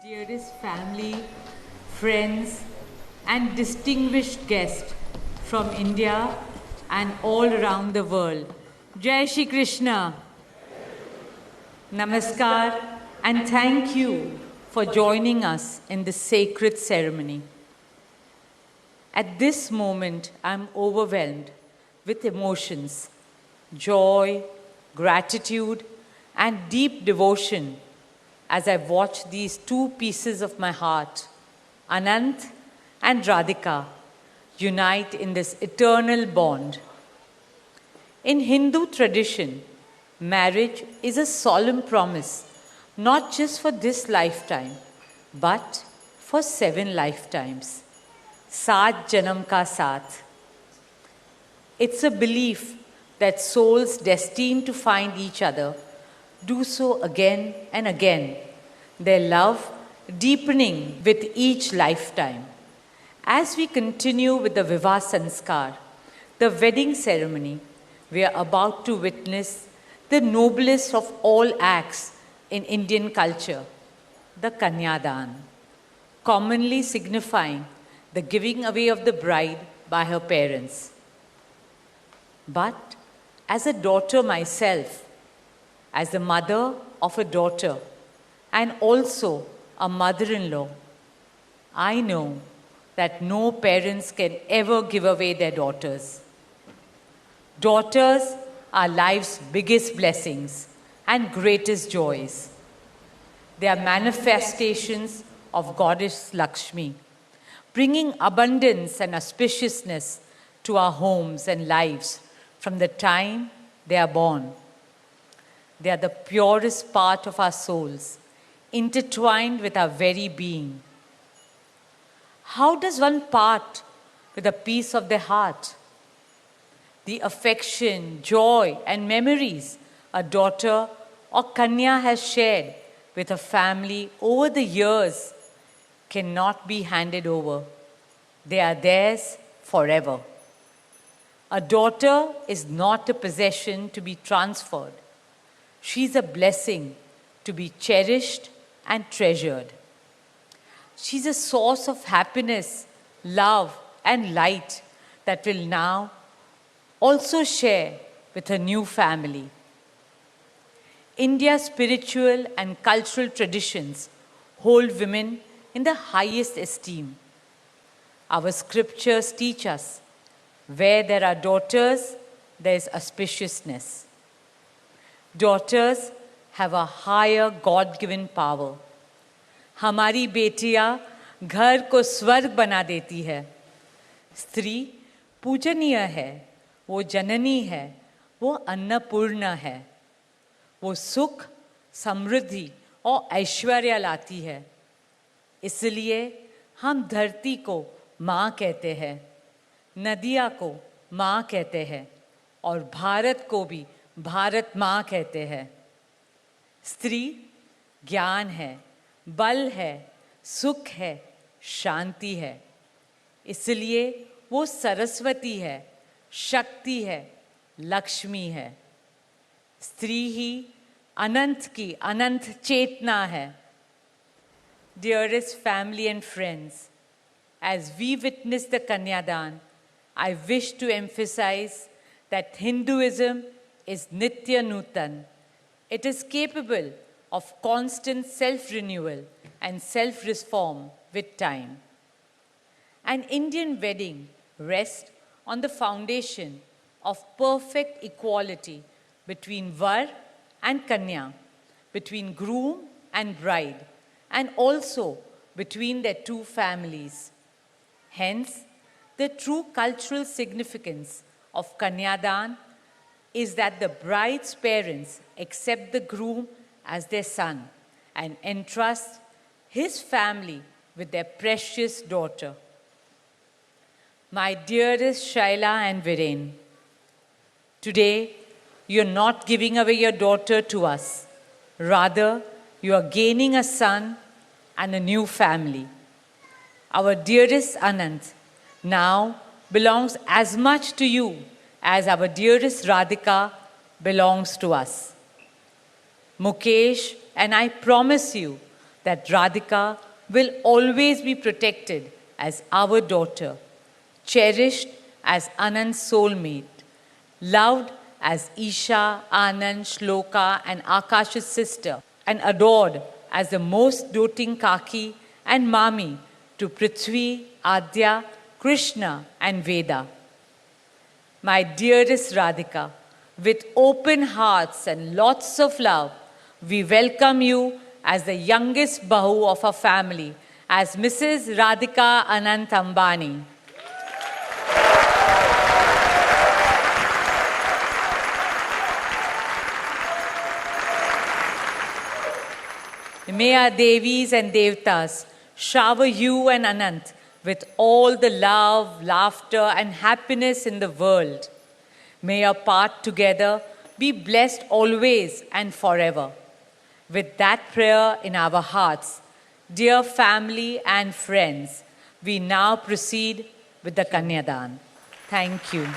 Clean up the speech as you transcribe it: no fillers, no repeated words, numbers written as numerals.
Dearest family, friends, and distinguished guests from India and all around the world. Jai Shri Krishna. Namaskar, and thank you for joining us in this sacred ceremony. At this moment, I'm overwhelmed with emotions, joy, gratitude, and deep devotion as I watch these two pieces of my heart, Anant and Radhika, unite in this eternal bond. In Hindu tradition, marriage is a solemn promise, not just for this lifetime, but for 7 lifetimes. Saat Janam Ka Saath. It's a belief that souls destined to find each other do so again and again, their love deepening with each lifetime. As we continue with the Vivah Sanskar, the wedding ceremony, we are about to witness the noblest of all acts in Indian culture, the Kanyadan, commonly signifying the giving away of the bride by her parents. But as a daughter myself, as the mother of a daughter and also a mother-in-law, I know that no parents can ever give away their daughters. Daughters are life's biggest blessings and greatest joys. They are manifestations of Goddess Lakshmi, bringing abundance and auspiciousness to our homes and lives from the time they are born. They are the purest part of our souls, intertwined with our very being. How does one part with a piece of their heart? The affection, joy, and memories a daughter or Kanya has shared with her family over the years cannot be handed over. They are theirs forever. A daughter is not a possession to be transferred. She's a blessing to be cherished and treasured. She's a source of happiness, love, and light that will now also share with her new family. India's spiritual and cultural traditions hold women in the highest esteem. Our scriptures teach us where there are daughters, there is auspiciousness. Daughters have a higher God-given power. हमारी बेटियां घर को स्वर्ग बना देती है. स्त्री पूजनीय है, वो जननी है, वो अन्नपूर्णा है. वो सुख, समृद्धि और ऐश्वर्य लाती है. इसलिए हम धरती को माँ कहते हैं, नदियाँ को माँ कहते हैं और भारत को भी भारत माँ कहते हैं. स्त्री ज्ञान है, बल है, सुख है, शांति है. इसलिए वो सरस्वती है, शक्ति है, लक्ष्मी है. स्त्री ही अनंत की अनंत चेतना है. Dearest family and friends, as we witness the Kanyadan, I wish to emphasize that Hinduism is Nitya Nutan. It is capable of constant self-renewal and self-reform with time. An Indian wedding rests on the foundation of perfect equality between Var and Kanya, between groom and bride, and also between their two families. Hence, the true cultural significance of Kanyadan is that the bride's parents accept the groom as their son and entrust his family with their precious daughter. My dearest Shaila and Viren, today you're not giving away your daughter to us. Rather, you are gaining a son and a new family. Our dearest Anant now belongs as much to you as our dearest Radhika belongs to us. Mukesh and I promise you that Radhika will always be protected as our daughter, cherished as Anand's soulmate, loved as Isha, Anand, Shloka, and Akash's sister, and adored as the most doting Kaki and Mami to Prithvi, Adya, Krishna, and Veda. My dearest Radhika, with open hearts and lots of love, we welcome you as the youngest Bahu of our family, as Mrs. Radhika Anant Ambani. May our Devis and Devtas shower you and Anant with all the love, laughter, and happiness in the world. May your path together be blessed always and forever. With that prayer in our hearts, dear family and friends, we now proceed with the Kanyadan. Thank you.